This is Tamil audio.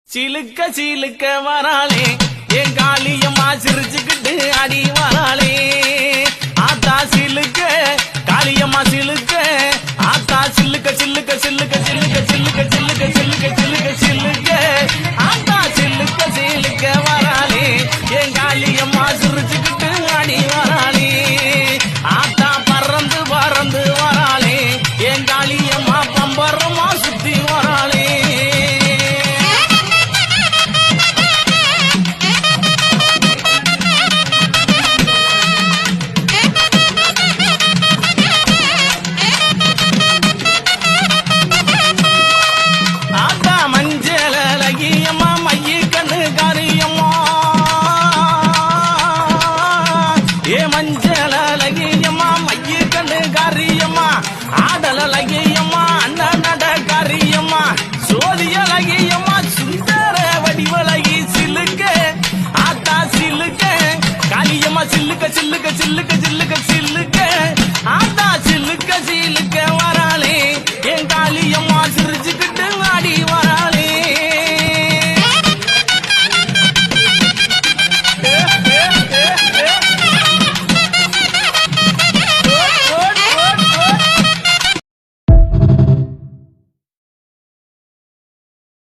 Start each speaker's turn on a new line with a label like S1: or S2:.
S1: சிலுக்க சிலுக்க வராளே என் காளியம்மா சிரிச்சுக்கிட்டு அடி வராளே ஆத்தா சிலுக்க காளியம்மா சிலுக்க ஆத்தா சில்லுக்க சில்லுக்க சில்லுக்க சில்லுக்க சில்லுக்க சில்லுக்க சில்லுக்க சில்லுக்க சில்லுக்க ஆத்தா சில்லுக்க சிலுக்க வராளே என் காளியம்மா சிரிச்சுக்கிட்டு அடி வராளே ஆத்தா பறந்து பறந்து வராளே என் காளியம்மா பம்பரமா சுத்தி வராளே மஞ்சளகியம்மா மைய கண்ணு காரியம்மா ஆடலகியம்மா அண்ணா நட காரியம்மா சோதியலகியம்மா சுந்தர வடிவலகி சிலுக்க ஆத்தா சிலுக்க காளியம்மா சில்லுக்க சில்லுக்க சில்லுக்க சில்லுக்க